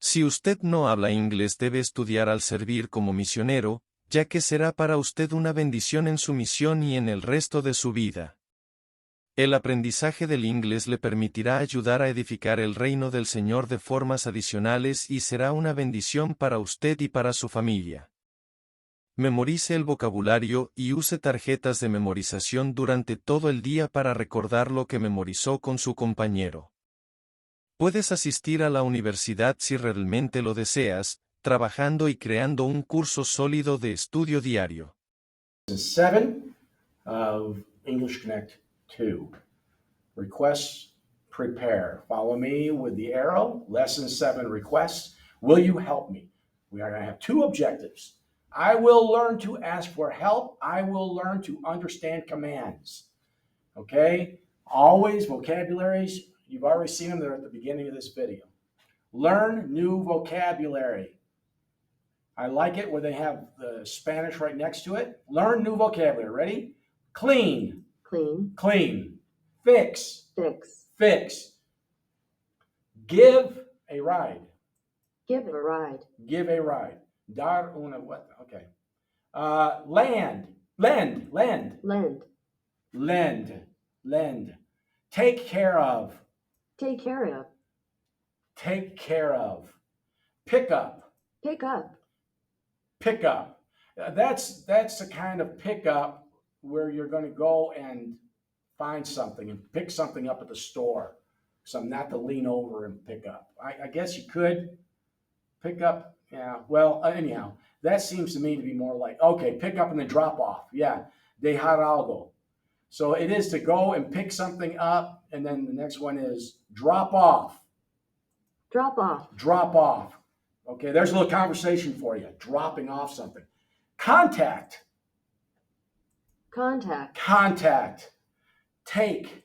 Si usted no habla inglés, debe estudiar al servir como misionero, ya que será para usted una bendición en su misión y en el resto de su vida. El aprendizaje del inglés le permitirá ayudar a edificar el reino del Señor de formas adicionales y será una bendición para usted y para su familia. Memorice el vocabulario y use tarjetas de memorización durante todo el día para recordar lo que memorizó con su compañero. Puedes asistir a la universidad si realmente lo deseas, trabajando y creando un curso sólido de estudio diario. Lesson 7 of EnglishConnect 2. Requests, prepare. Follow me with the arrow. Lesson 7 requests. Will you help me? We are going to have two objectives. I will learn to ask for help. I will learn to understand commands. Okay? Always vocabularies. You've already seen them. They're at the beginning of this video. Learn new vocabulary. I like it where they have the Spanish right next to it. Learn new vocabulary. Ready? Clean. Clean. Clean. Fix. Fix. Fix. Give a ride. Give a ride. Give a ride. Dar una what? Okay. Land. Lend. Lend. Lend. Lend. Lend. Take care of. Take care of. Take care of. Pick up. Pick up. Pick up. That's the kind of pickup where you're going to go and find something and pick something up at the store. So not to lean over and pick up. I guess you could pick up. Yeah. Well, anyhow, that seems to me to be more like, okay, pick up and then drop off. Yeah. Dejar algo. So it is to go and pick something up. And then the next one is drop off. Drop off. Drop off. Okay, there's a little conversation for you. Dropping off something. Contact. Contact. Contact. Take.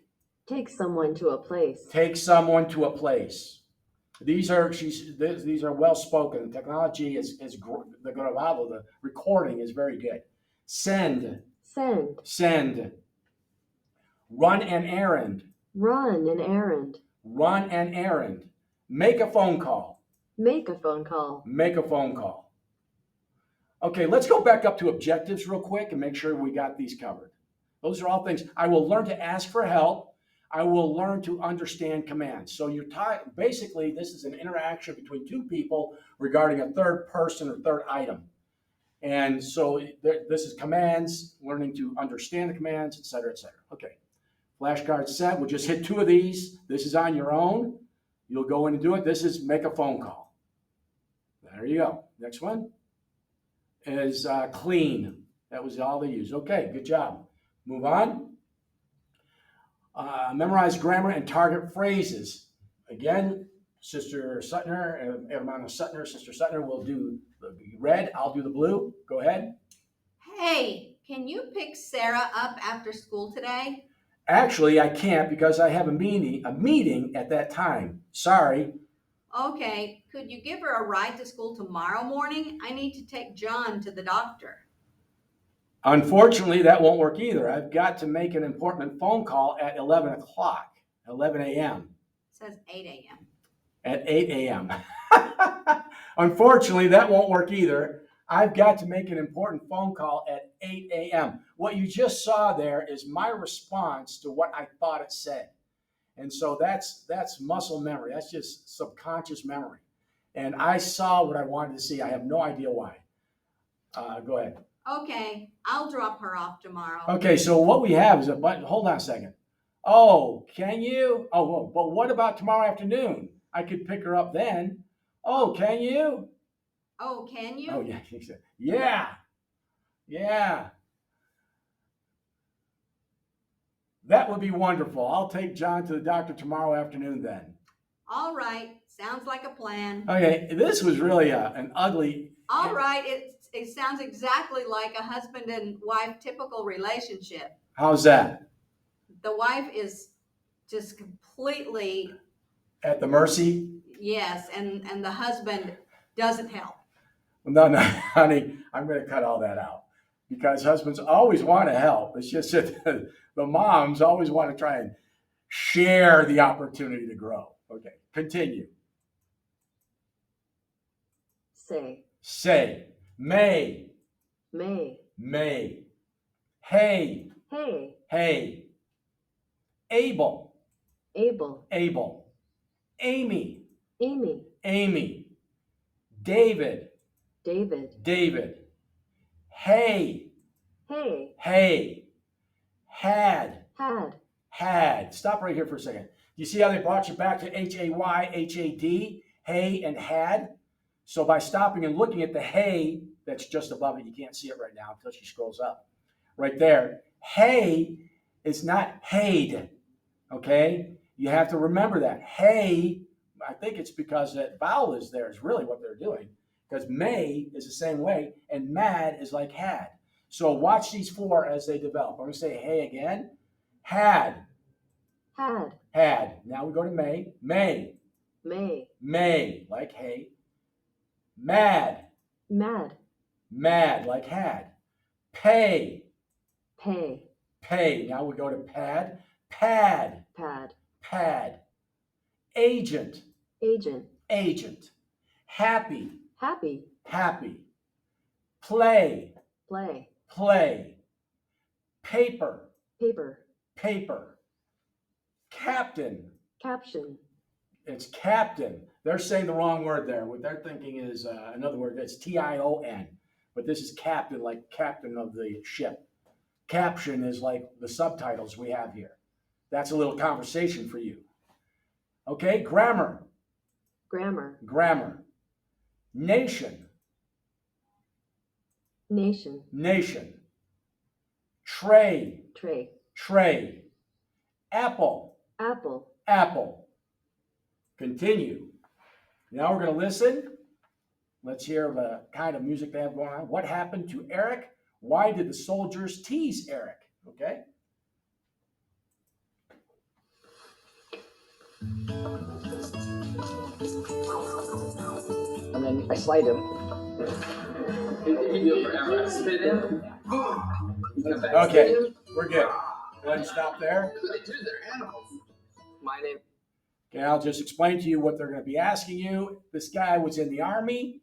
Take someone to a place. Take someone to a place. These are well spoken. The technology is the grabado, the recording is very good. Send. Send. Send. Run an errand. Run an errand. Run an errand. Make a phone call. Make a phone call. Make a phone call. Okay, let's go back up to objectives real quick and make sure we got these covered. Those are all things. I will learn to ask for help. I will learn to understand commands. So you're basically, this is an interaction between two people regarding a third person or third item. And so this is commands, learning to understand the commands, et cetera, et cetera. Okay, flashcard set. We'll just hit two of these. This is on your own. You'll go in and do it. This is make a phone call. There you go. Next one is clean. That was all they used. Okay, good job. Move on. Memorize grammar and target phrases. Again, Sister Suttner, Hermano Suttner, Sister Suttner will do the red. I'll do the blue. Go ahead. Hey, can you pick Sarah up after school today? Actually, I can't because I have a meeting at that time. Sorry. Okay, could you give her a ride to school tomorrow morning? I need to take John to the doctor. Unfortunately, that won't work either. I've got to make an important phone call at 11 o'clock, 11 a.m. It says 8 a.m. At 8 a.m. Unfortunately, that won't work either. I've got to make an important phone call at 8 a.m. What you just saw there is my response to what I thought it said. And so that's muscle memory. That's just subconscious memory. And I saw what I wanted to see. I have no idea why. Go ahead. Okay, I'll drop her off tomorrow. Okay, so what we have is a button. Hold on a second. Oh, can you? Oh, well, but what about tomorrow afternoon? I could pick her up then. Oh, can you? Oh, can you? Oh, yeah. Yeah. Yeah. That would be wonderful. I'll take John to the doctor tomorrow afternoon then. All right, sounds like a plan. Okay, this was really an ugly. All right, it sounds exactly like a husband and wife typical relationship. How's that? The wife is just completely At the mercy? yes, and the husband doesn't help. No, honey, I'm going to cut all that out because husbands always want to help. It's just that the moms always want to try and share the opportunity to grow. Okay, continue. Say. Say. May. May. May. Hey. Hey. Hey. Able. Able. Able. Amy. Amy. Amy. David. David. David. Hey. Hey. Hey. Had. Had. Had. Stop right here for a second. You see how they brought you back to H-A-Y, H-A-D, hay and had? So by stopping and looking at the hay that's just above it, you can't see it right now until she scrolls up. Right there. Hay is not hayed, okay? You have to remember that. Hay, I think it's because that vowel is there is really what they're doing. Because may is the same way, and mad is like had. So watch these four as they develop. I'm going to say hey again. Had. Had. Had. Now we go to may. May. May. May, like hey. Mad. Mad. Mad, like had. Pay. Pay. Pay. Now we go to pad. Pad. Pad. Pad. Agent. Agent. Agent. Happy. Happy. Happy. Play. Play. Play. Paper. Paper. Paper. Captain. Caption. It's captain. They're saying the wrong word there. What they're thinking is another word. That's T-I-O-N. But this is captain, like captain of the ship. Caption is like the subtitles we have here. That's a little conversation for you. Okay, grammar. Grammar. Grammar. Nation. Nation. Nation. Tray. Tray. Tray. Apple. Apple. Apple. Continue. Now we're going to listen. Let's hear the kind of music they have going on. What happened to Eric? Why did the soldiers tease Eric? Okay. And then I slide him. Okay, we're good. Go ahead and stop there. My name. Okay, I'll just explain to you what they're going to be asking you. This guy was in the Army.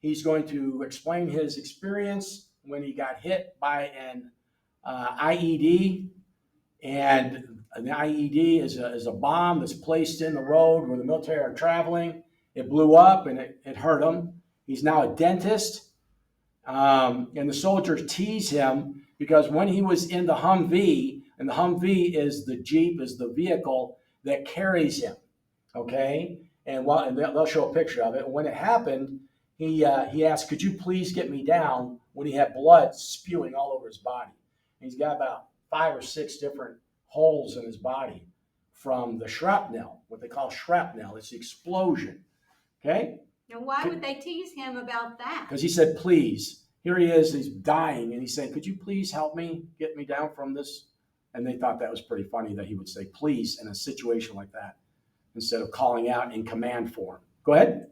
He's going to explain his experience when he got hit by an IED. And an IED is a bomb that's placed in the road where the military are traveling. It blew up and it hurt him. He's now a dentist. And the soldiers tease him because when he was in the Humvee, and the Humvee is the Jeep, is the vehicle that carries him, okay? And they'll show a picture of it. And when it happened, he asked, could you please get me down, when he had blood spewing all over his body. And he's got about 5 or 6 different holes in his body from the shrapnel, what they call shrapnel. It's the explosion, okay? Now, why would they tease him about that? Because he said, please. Here he is, he's dying, and he's saying, could you please help me, get me down from this? And they thought that was pretty funny that he would say please in a situation like that instead of calling out in command form. Go ahead.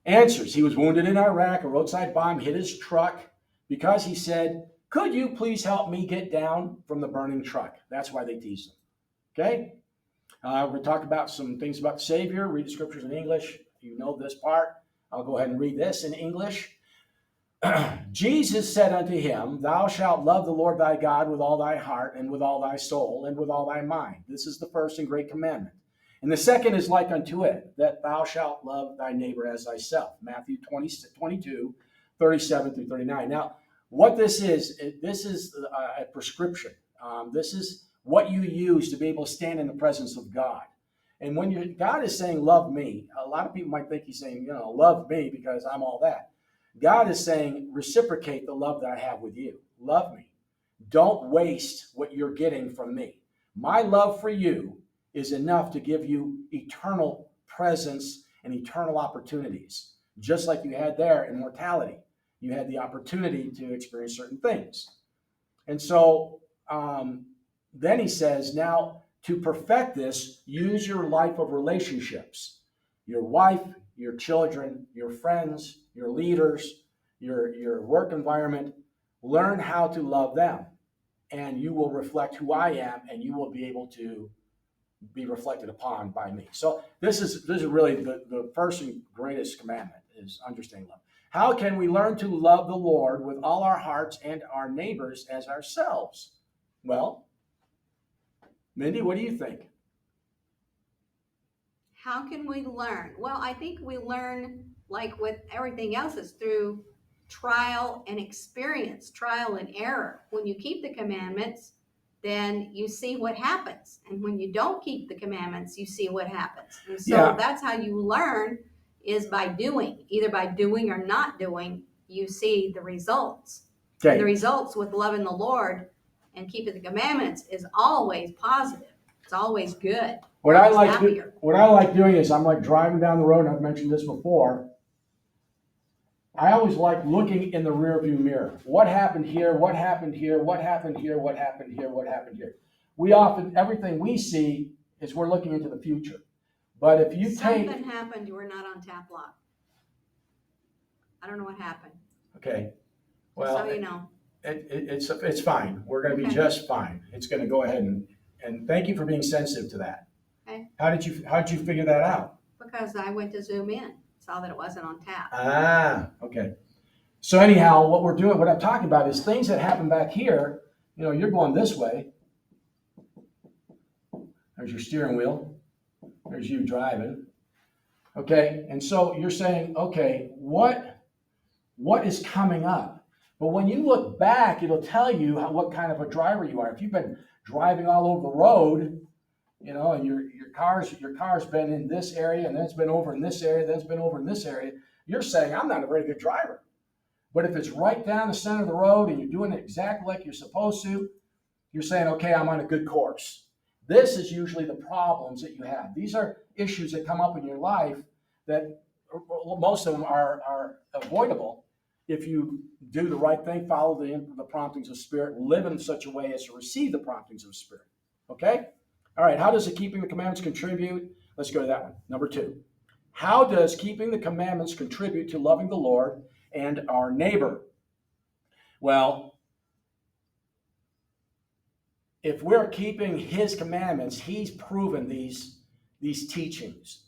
Answers. He was wounded in Iraq. A roadside bomb hit his truck because he said, could you please help me get down from the burning truck? That's why they teased him. Okay? We're going to talk about some things about the Savior. Read the scriptures in English. You know this part. I'll go ahead and read this in English. Jesus said unto him, thou shalt love the Lord thy God with all thy heart and with all thy soul and with all thy mind. This is the first and great commandment. And the second is like unto it, that thou shalt love thy neighbor as thyself. Matthew 22, 37 through 39. Now, what this is a prescription. This is what you use to be able to stand in the presence of God. And when God is saying, love me, a lot of people might think he's saying, love me because I'm all that. God is saying, reciprocate the love that I have with you. Love me. Don't waste what you're getting from me. My love for you is enough to give you eternal presence and eternal opportunities. Just like you had there in mortality. You had the opportunity to experience certain things. And so then he says, now to perfect this, use your life of relationships. Your wife, your children, your friends, your leaders, your work environment. Learn how to love them. And you will reflect who I am, and you will be able to be reflected upon by me. So this is really the first and greatest commandment is understanding love. How can we learn to love the Lord with all our hearts and our neighbors as ourselves? Well, Mindy, what do you think? How can we learn? Well, I think we learn, like with everything else, is through trial and experience, trial and error. When you keep the commandments, then you see what happens. And when you don't keep the commandments, you see what happens. And so that's how you learn, is by doing. Either by doing or not doing, you see the results. Okay. And the results with loving the Lord and keeping the commandments is always positive. It's always good. What I Always like happier. what I like doing is I'm like driving down the road, and I've mentioned this before. I always like looking in the rearview mirror. What happened here? What happened here? What happened here? What happened here? What happened here? Everything we see is we're looking into the future. But if you Something happened, you were not on tap lock. I don't know what happened. Okay, well, So you know. it's fine. We're going to be Okay. just fine. It's going to go ahead and thank you for being sensitive to that. Okay. How did you figure that out? Because I went to zoom in, saw that it wasn't on tap. Ah, okay. So anyhow, what I'm talking about is things that happen back here. You know, you're going this way. There's your steering wheel. There's you driving. Okay, and so you're saying, okay, what is coming up? But when you look back, it'll tell you what kind of a driver you are. If you've been driving all over the road, you know, and your car's been in this area, and then it's been over in this area, then it's been over in this area, you're saying, I'm not a very good driver. But if it's right down the center of the road and you're doing it exactly like you're supposed to, you're saying, okay, I'm on a good course. This is usually the problems that you have. These are issues that come up in your life that most of them are avoidable if you do the right thing, follow the promptings of Spirit, live in such a way as to receive the promptings of Spirit. Okay? All right, how does keeping the commandments contribute? Let's go to that one. Number 2. How does keeping the commandments contribute to loving the Lord and our neighbor? Well, if we're keeping his commandments, he's proven these teachings.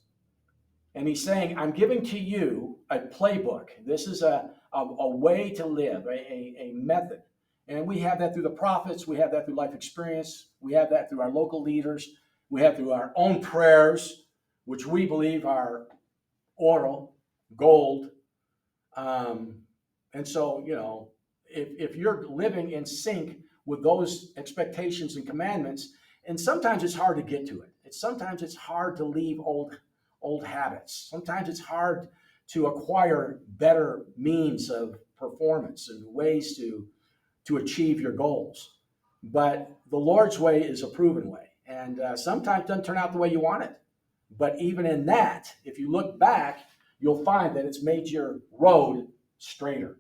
And he's saying, I'm giving to you a playbook. This is a way to live, a method. And we have that through the prophets. We have that through life experience. We have that through our local leaders. We have through our own prayers, which we believe are oral, gold. And so, you know, if you're living in sync with those expectations and commandments, and sometimes it's hard to get to it. Sometimes it's hard to leave old habits. Sometimes it's hard to acquire better means of performance and ways to achieve your goals. But the Lord's way is a proven way. And sometimes it doesn't turn out the way you want it. But even in that, if you look back, you'll find that it's made your road straighter.